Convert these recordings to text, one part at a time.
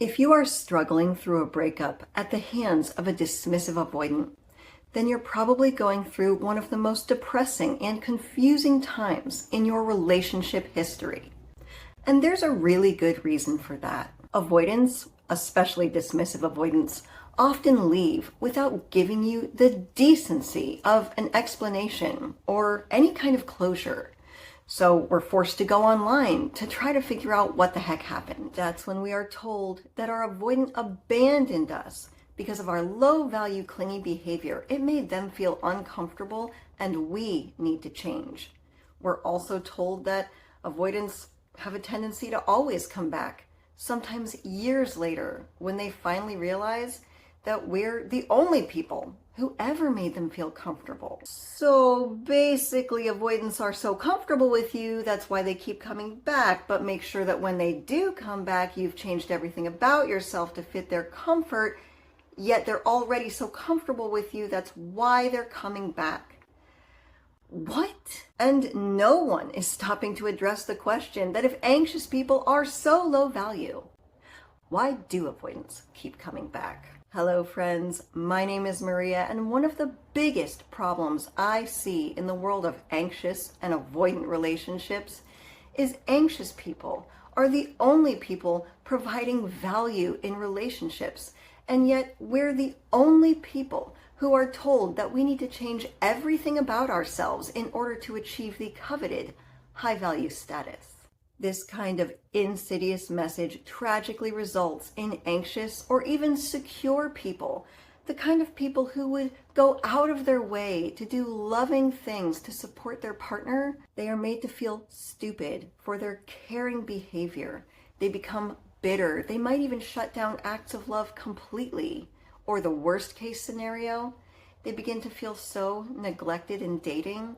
If you are struggling through a breakup at the hands of a dismissive avoidant, then you're probably going through one of the most depressing and confusing times in your relationship history. And there's a really good reason for that. Avoidants, especially dismissive avoidants, often leave without giving you the decency of an explanation or any kind of closure. So we're forced to go online to try to figure out what the heck happened. That's when we are told that our avoidant abandoned us because of our low-value clingy behavior. It made them feel uncomfortable and we need to change. We're also told that avoidants have a tendency to always come back, sometimes years later, when they finally realize that we're the only people who ever made them feel comfortable. So basically, avoidants are so comfortable with you, that's why they keep coming back, but make sure that when they do come back, you've changed everything about yourself to fit their comfort, yet they're already so comfortable with you, that's why they're coming back. What? And no one is stopping to address the question that if anxious people are so low value, why do avoidants keep coming back? Hello friends, my name is Maria, and one of the biggest problems I see in the world of anxious and avoidant relationships is anxious people are the only people providing value in relationships, and yet we're the only people who are told that we need to change everything about ourselves in order to achieve the coveted high-value status. This kind of insidious message tragically results in anxious or even secure people, the kind of people who would go out of their way to do loving things to support their partner. They are made to feel stupid for their caring behavior. They become bitter. They might even shut down acts of love completely. Or the worst case scenario, they begin to feel so neglected in dating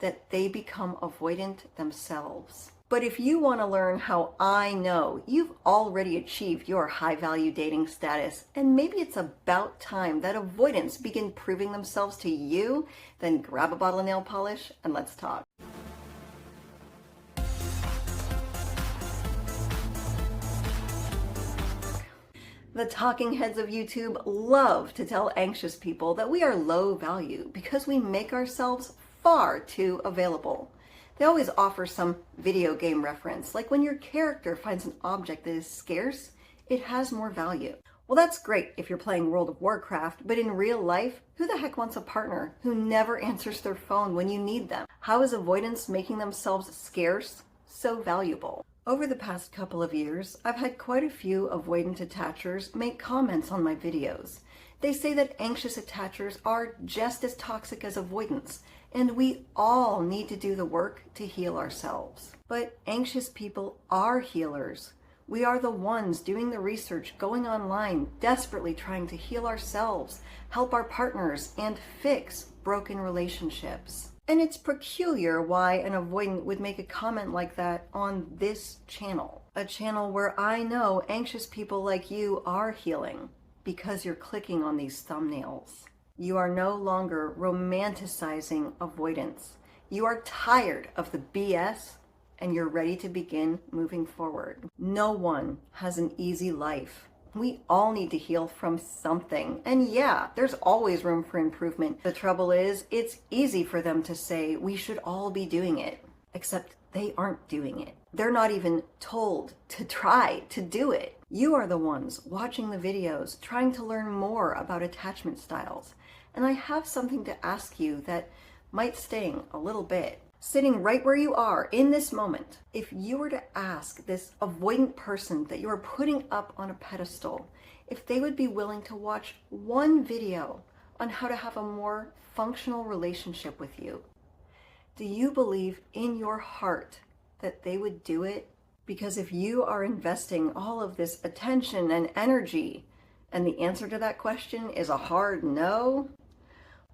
that they become avoidant themselves. But if you want to learn how I know you've already achieved your high-value dating status, and maybe it's about time that avoidants begin proving themselves to you, then grab a bottle of nail polish and let's talk. The talking heads of YouTube love to tell anxious people that we are low value because we make ourselves far too available. They always offer some video game reference, like when your character finds an object that is scarce, it has more value. Well, that's great if you're playing World of Warcraft, but in real life, who the heck wants a partner who never answers their phone when you need them? How is avoidance making themselves scarce so valuable? Over the past couple of years, I've had quite a few avoidant attachers make comments on my videos. They say that anxious attachers are just as toxic as avoidants, and we all need to do the work to heal ourselves. But anxious people are healers. We are the ones doing the research, going online, desperately trying to heal ourselves, help our partners, and fix broken relationships. And it's peculiar why an avoidant would make a comment like that on this channel, a channel where I know anxious people like you are healing because you're clicking on these thumbnails. You are no longer romanticizing avoidance. You are tired of the BS and you're ready to begin moving forward. No one has an easy life. We all need to heal from something. And yeah, there's always room for improvement. The trouble is, it's easy for them to say we should all be doing it, except they aren't doing it. They're not even told to try to do it. You are the ones watching the videos, trying to learn more about attachment styles. And I have something to ask you that might sting a little bit. Sitting right where you are in this moment, if you were to ask this avoidant person that you are putting up on a pedestal, if they would be willing to watch one video on how to have a more functional relationship with you, do you believe in your heart that they would do it? Because if you are investing all of this attention and energy, and the answer to that question is a hard no,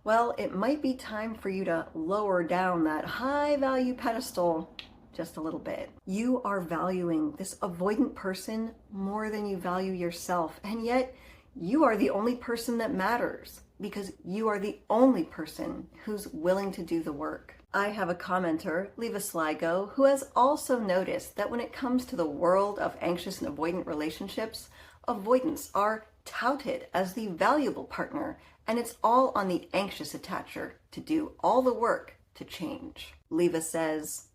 well, it might be time for you to lower down that high value pedestal just a little bit. You are valuing this avoidant person more than you value yourself, and yet you are the only person that matters because you are the only person who's willing to do the work. I have a commenter, Leave a Sligo, who has also noticed that when it comes to the world of anxious and avoidant relationships, Avoidants are touted as the valuable partner, and it's all on the anxious attacher to do all the work to change. Leva says,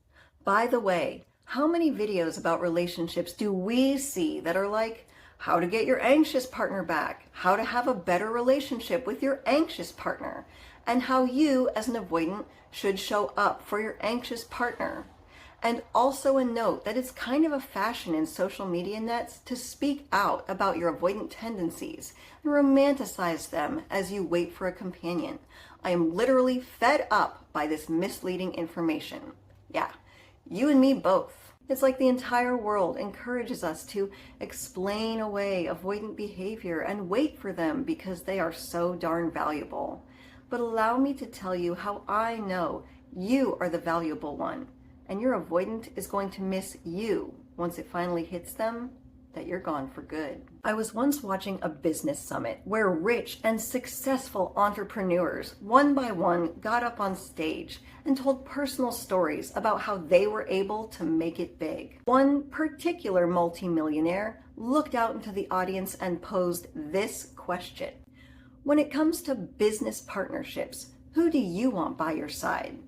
by the way, how many videos about relationships do we see that are like, how to get your anxious partner back, how to have a better relationship with your anxious partner, and how you as an avoidant should show up for your anxious partner. And also a note that it's kind of a fashion in social media nets to speak out about your avoidant tendencies and romanticize them as you wait for a companion. I am literally fed up by this misleading information. Yeah, you and me both. It's like the entire world encourages us to explain away avoidant behavior and wait for them because they are so darn valuable. But allow me to tell you how I know you are the valuable one, and your avoidant is going to miss you once it finally hits them that you're gone for good. I was once watching a business summit where rich and successful entrepreneurs, one by one, got up on stage and told personal stories about how they were able to make it big. One particular multimillionaire looked out into the audience and posed this question. When it comes to business partnerships, who do you want by your side?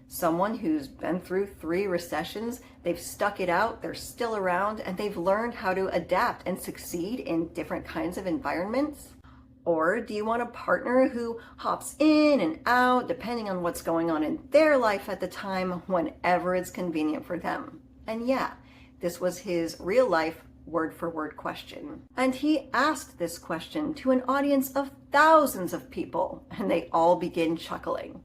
Someone who's been through 3 recessions, they've stuck it out, they're still around, and they've learned how to adapt and succeed in different kinds of environments? Or do you want a partner who hops in and out depending on what's going on in their life at the time, whenever it's convenient for them? And yeah, this was his real life word-for-word question. And he asked this question to an audience of thousands of people, and they all begin chuckling.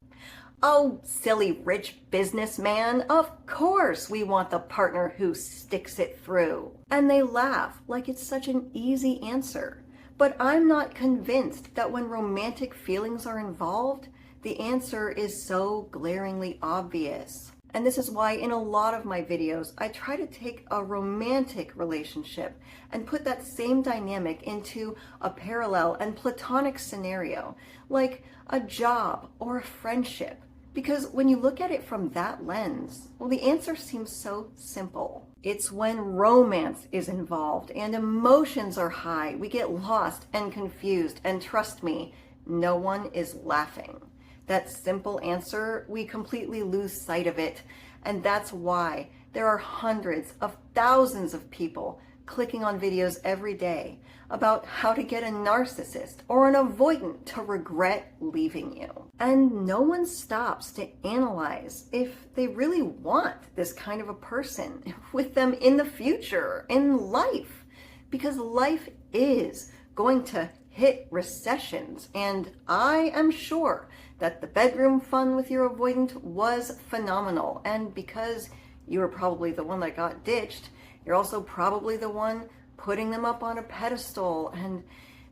Oh, silly rich businessman, of course we want the partner who sticks it through. And they laugh like it's such an easy answer. But I'm not convinced that when romantic feelings are involved, the answer is so glaringly obvious. And this is why in a lot of my videos, I try to take a romantic relationship and put that same dynamic into a parallel and platonic scenario, like a job or a friendship. Because when you look at it from that lens, well, the answer seems so simple. It's when romance is involved and emotions are high, we get lost and confused, and trust me, no one is laughing. That simple answer, we completely lose sight of it, and that's why there are hundreds of thousands of people clicking on videos every day about how to get a narcissist or an avoidant to regret leaving you. And no one stops to analyze if they really want this kind of a person with them in the future, in life, because life is going to hit recessions. And I am sure that the bedroom fun with your avoidant was phenomenal. And because you were probably the one that got ditched, you're also probably the one putting them up on a pedestal, and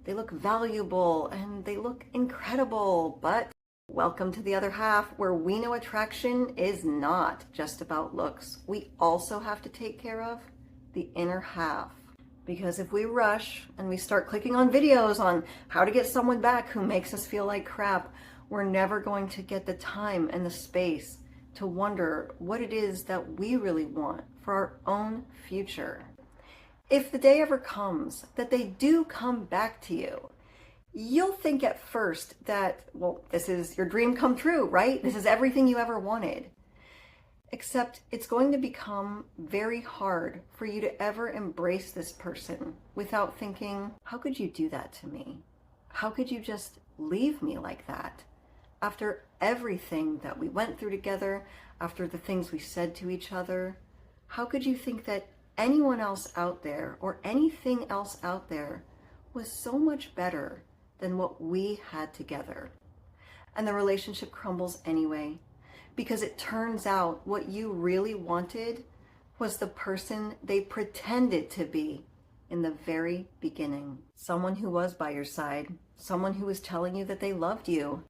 they look valuable and they look incredible. But welcome to the other half, where we know attraction is not just about looks. We also have to take care of the inner half. Because if we rush and we start clicking on videos on how to get someone back who makes us feel like crap, we're never going to get the time and the space to wonder what it is that we really want for our own future. If the day ever comes that they do come back to you, you'll think at first that, well, this is your dream come true, right? This is everything you ever wanted. Except it's going to become very hard for you to ever embrace this person without thinking, how could you do that to me? How could you just leave me like that? After everything that we went through together, after the things we said to each other, how could you think that anyone else out there or anything else out there was so much better than what we had together? And the relationship crumbles anyway, because it turns out what you really wanted was the person they pretended to be in the very beginning. Someone who was by your side, someone who was telling you that they loved you,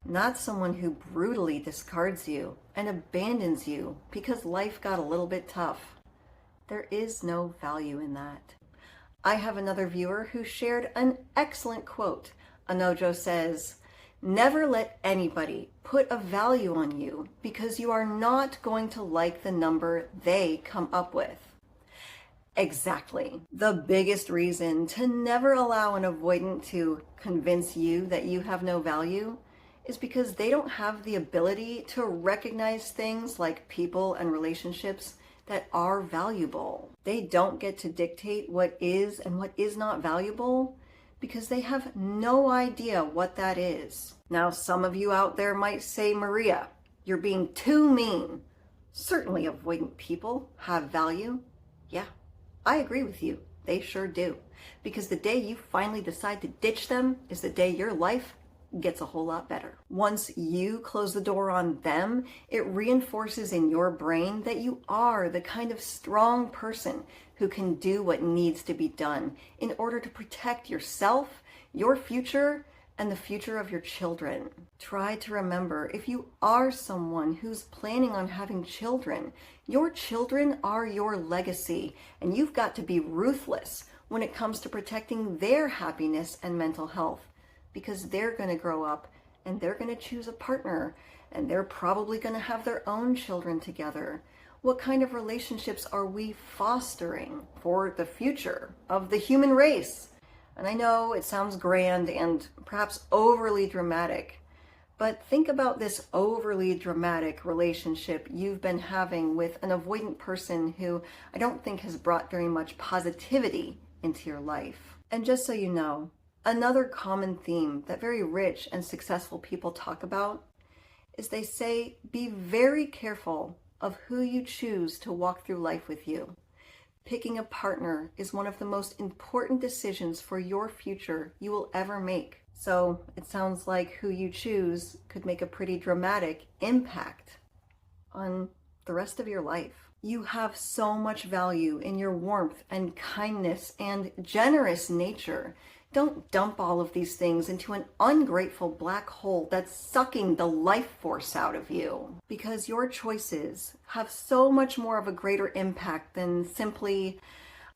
not someone who brutally discards you and abandons you because life got a little bit tough. There is no value in that. I have another viewer who shared an excellent quote. Anojo says, "Never let anybody put a value on you because you are not going to like the number they come up with." Exactly. The biggest reason to never allow an avoidant to convince you that you have no value is because they don't have the ability to recognize things like people and relationships that are valuable. They don't get to dictate what is and what is not valuable because they have no idea what that is. Now, some of you out there might say, Maria, you're being too mean. Certainly avoidant people have value. Yeah, I agree with you. They sure do. Because the day you finally decide to ditch them is the day your life gets a whole lot better. Once you close the door on them, it reinforces in your brain that you are the kind of strong person who can do what needs to be done in order to protect yourself, your future, and the future of your children. Try to remember, if you are someone who's planning on having children, your children are your legacy, and you've got to be ruthless when it comes to protecting their happiness and mental health, because they're going to grow up and they're going to choose a partner and they're probably going to have their own children together. What kind of relationships are we fostering for the future of the human race? And I know it sounds grand and perhaps overly dramatic, but think about this overly dramatic relationship you've been having with an avoidant person who I don't think has brought very much positivity into your life. And just so you know, another common theme that very rich and successful people talk about is they say, be very careful of who you choose to walk through life with you. Picking a partner is one of the most important decisions for your future you will ever make. So it sounds like who you choose could make a pretty dramatic impact on the rest of your life. You have so much value in your warmth and kindness and generous nature. Don't dump all of these things into an ungrateful black hole that's sucking the life force out of you. Because your choices have so much more of a greater impact than simply,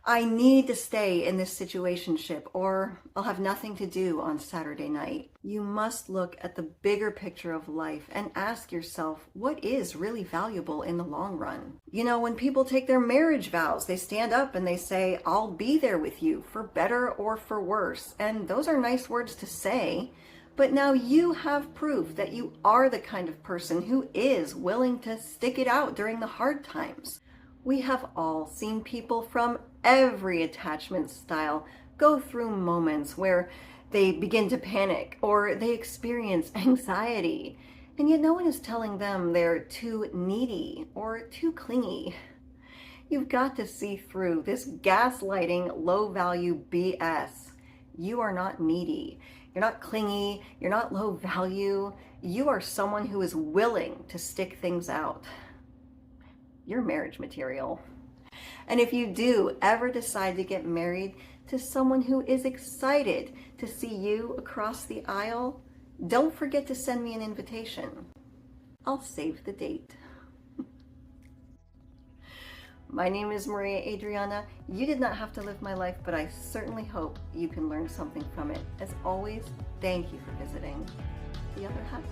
I need to stay in this situationship, or I'll have nothing to do on Saturday night. You must look at the bigger picture of life and ask yourself, what is really valuable in the long run? You know, when people take their marriage vows, they stand up and they say, I'll be there with you for better or for worse. And those are nice words to say, but now you have proof that you are the kind of person who is willing to stick it out during the hard times. We have all seen people from every attachment style go through moments where they begin to panic or they experience anxiety, and yet no one is telling them they're too needy or too clingy. You've got to see through this gaslighting, low-value BS. You are not needy. You're not clingy. You're not low value. You are someone who is willing to stick things out. You're marriage material. And if you do ever decide to get married to someone who is excited to see you across the aisle, don't forget to send me an invitation. I'll save the date. My name is Maria Adriana. You did not have to live my life, but I certainly hope you can learn something from it. As always, thank you for visiting The Other Half.